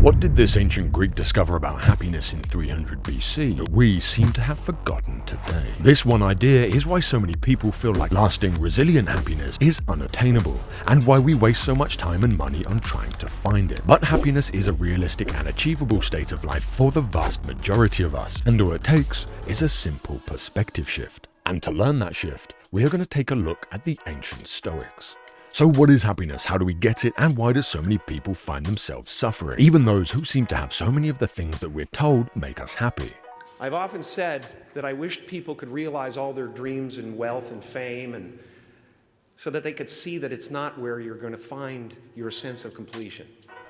What did this ancient Greek discover about happiness in 300 BC that we seem to have forgotten today? This one idea is why so many people feel like lasting, resilient happiness is unattainable, and why we waste so much time and money on trying to find it. But happiness is a realistic and achievable state of life for the vast majority of us, and all it takes is a simple perspective shift. And to learn that shift, we are going to take a look at the ancient Stoics. So what is happiness, how do we get it, and why do so many people find themselves suffering, even those who seem to have so many of the things that we're told make us happy? I've often said that I wished people could realize all their dreams and wealth and fame, and so that they could see that it's not where you're going to find your sense of completion.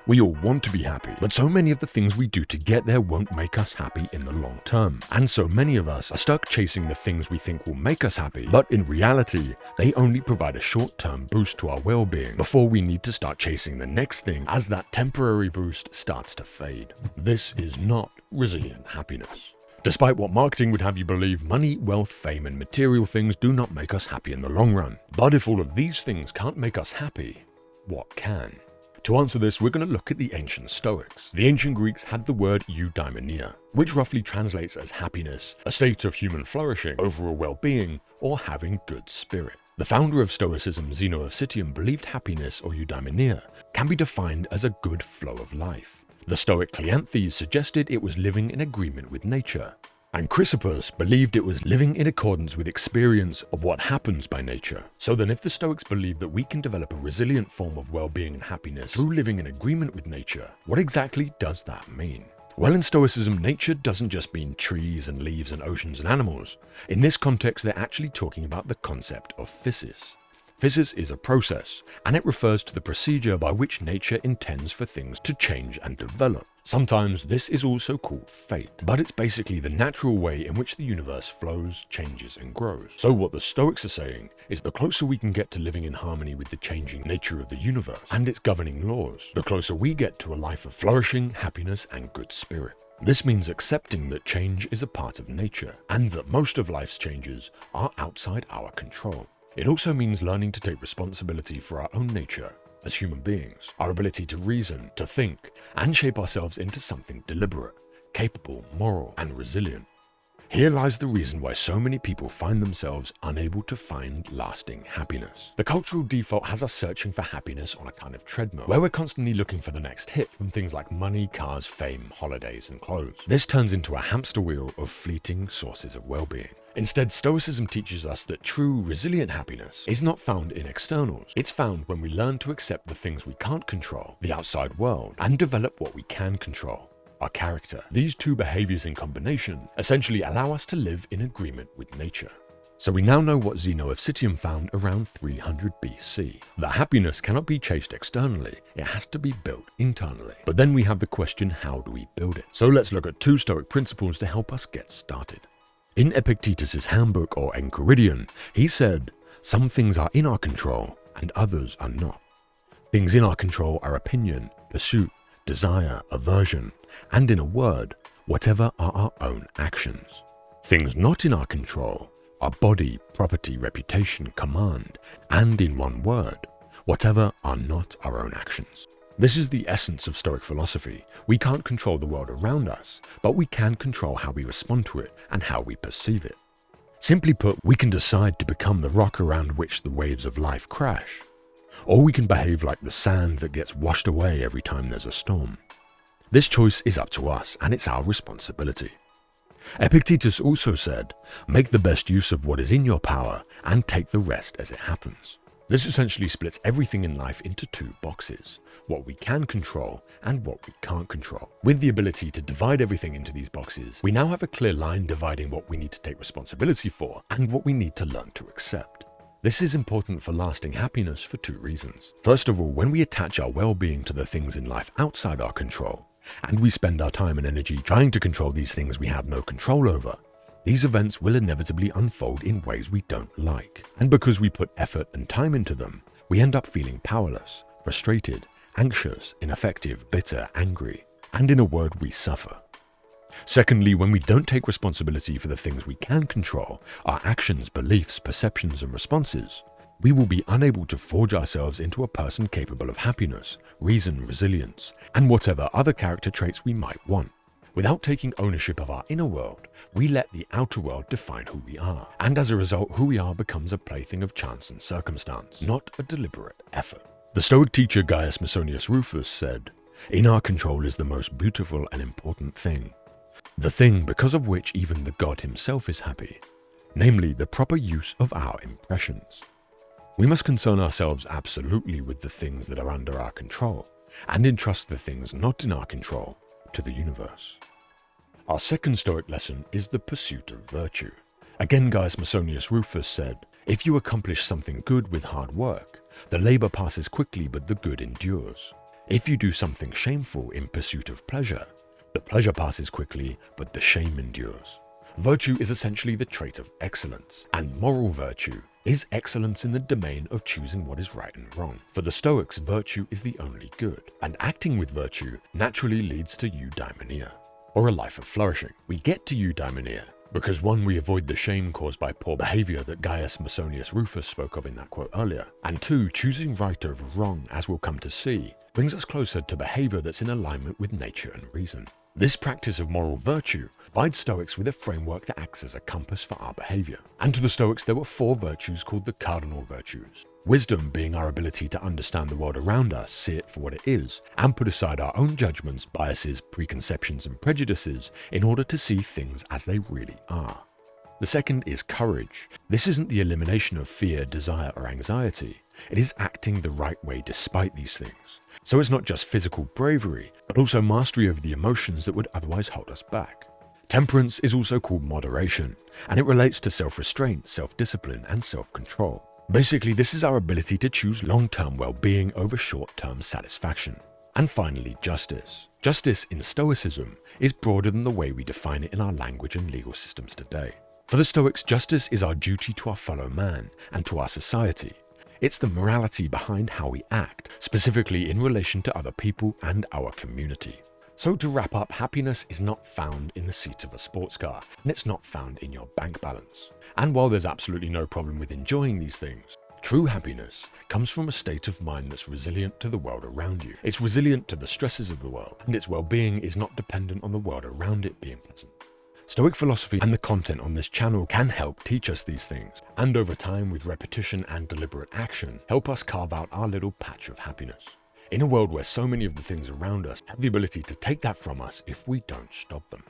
We all want to be happy, but so many of the things we do to get there won't make us happy in the long term. And so many of us are stuck chasing the things we think will make us happy, but in reality, they only provide a short-term boost to our well-being before we need to start chasing the next thing as that temporary boost starts to fade. This is not resilient happiness. Despite what marketing would have you believe, money, wealth, fame, and material things do not make us happy in the long run. But if all of these things can't make us happy, what can? To answer this, we're going to look at the ancient Stoics. The ancient Greeks had the word eudaimonia, which roughly translates as happiness, a state of human flourishing, overall well-being, or having good spirit. The founder of Stoicism, Zeno of Citium, believed happiness, or eudaimonia, can be defined as a good flow of life. The Stoic Cleanthes suggested it was living in agreement with nature, and Chrysippus believed it was living in accordance with experience of what happens by nature. So then if the Stoics believe that we can develop a resilient form of well-being and happiness through living in agreement with nature, what exactly does that mean? Well, in Stoicism, nature doesn't just mean trees and leaves and oceans and animals. In this context, they're actually talking about the concept of physis. Physis is a process, and it refers to the procedure by which nature intends for things to change and develop. Sometimes this is also called fate, but it's basically the natural way in which the universe flows, changes, and grows. So what the Stoics are saying is the closer we can get to living in harmony with the changing nature of the universe and its governing laws, the closer we get to a life of flourishing, happiness, and good spirit. This means accepting that change is a part of nature, and that most of life's changes are outside our control. It also means learning to take responsibility for our own nature as human beings, our ability to reason, to think, and shape ourselves into something deliberate, capable, moral, and resilient. Here lies the reason why so many people find themselves unable to find lasting happiness. The cultural default has us searching for happiness on a kind of treadmill, where we're constantly looking for the next hit from things like money, cars, fame, holidays, and clothes. This turns into a hamster wheel of fleeting sources of well-being. Instead, Stoicism teaches us that true, resilient happiness is not found in externals. It's found when we learn to accept the things we can't control, the outside world, and develop what we can control, our character. These two behaviors in combination essentially allow us to live in agreement with nature. So we now know what Zeno of Citium found around 300 BC, that happiness cannot be chased externally, it has to be built internally. But then we have the question, how do we build it? So let's look at two Stoic principles to help us get started. In Epictetus' handbook, or Enchiridion, he said, "Some things are in our control and others are not. Things in our control are opinion, pursuit, desire, aversion, and in a word, whatever are our own actions. Things not in our control are body, property, reputation, command, and in one word, whatever are not our own actions." This is the essence of Stoic philosophy. We can't control the world around us, but we can control how we respond to it and how we perceive it. Simply put, we can decide to become the rock around which the waves of life crash, or we can behave like the sand that gets washed away every time there's a storm. This choice is up to us, and it's our responsibility. Epictetus also said, "Make the best use of what is in your power and take the rest as it happens." This essentially splits everything in life into two boxes, what we can control and what we can't control. With the ability to divide everything into these boxes, we now have a clear line dividing what we need to take responsibility for and what we need to learn to accept. This is important for lasting happiness for two reasons. First of all, when we attach our well-being to the things in life outside our control, and we spend our time and energy trying to control these things we have no control over, these events will inevitably unfold in ways we don't like. And because we put effort and time into them, we end up feeling powerless, frustrated, anxious, ineffective, bitter, angry, and in a word, we suffer. Secondly, when we don't take responsibility for the things we can control, our actions, beliefs, perceptions, and responses, we will be unable to forge ourselves into a person capable of happiness, reason, resilience, and whatever other character traits we might want. Without taking ownership of our inner world, we let the outer world define who we are, and as a result, who we are becomes a plaything of chance and circumstance, not a deliberate effort. The Stoic teacher Gaius Masonius Rufus said, "In our control is the most beautiful and important thing, the thing because of which even the God himself is happy, namely the proper use of our impressions." We must concern ourselves absolutely with the things that are under our control, and entrust the things not in our control to the universe. Our second Stoic lesson is the pursuit of virtue. Again, Gaius Masonius Rufus said, "If you accomplish something good with hard work, the labor passes quickly but the good endures. If you do something shameful in pursuit of pleasure, the pleasure passes quickly but the shame endures." Virtue is essentially the trait of excellence, and moral virtue is excellence in the domain of choosing what is right and wrong. For the Stoics, virtue is the only good, and acting with virtue naturally leads to eudaimonia, or a life of flourishing. We get to eudaimonia because 1, we avoid the shame caused by poor behavior that Gaius Masonius Rufus spoke of in that quote earlier, and 2, choosing right over wrong, as we'll come to see, brings us closer to behavior that's in alignment with nature and reason. This practice of moral virtue provides Stoics with a framework that acts as a compass for our behavior. And to the Stoics, there were 4 virtues called the cardinal virtues. Wisdom being our ability to understand the world around us, see it for what it is, and put aside our own judgments, biases, preconceptions, and prejudices in order to see things as they really are. The second is courage. This isn't the elimination of fear, desire, or anxiety. It is acting the right way despite these things. So it's not just physical bravery, but also mastery over the emotions that would otherwise hold us back. Temperance is also called moderation, and it relates to self-restraint, self-discipline, and self-control. Basically, this is our ability to choose long-term well-being over short-term satisfaction. And finally, justice. Justice in Stoicism is broader than the way we define it in our language and legal systems today. For the Stoics, justice is our duty to our fellow man and to our society. It's the morality behind how we act, specifically in relation to other people and our community. So to wrap up, happiness is not found in the seat of a sports car, and it's not found in your bank balance. And while there's absolutely no problem with enjoying these things, true happiness comes from a state of mind that's resilient to the world around you. It's resilient to the stresses of the world, and its well-being is not dependent on the world around it being pleasant. Stoic philosophy and the content on this channel can help teach us these things, and over time, with repetition and deliberate action, help us carve out our little patch of happiness. In a world where so many of the things around us have the ability to take that from us if we don't stop them.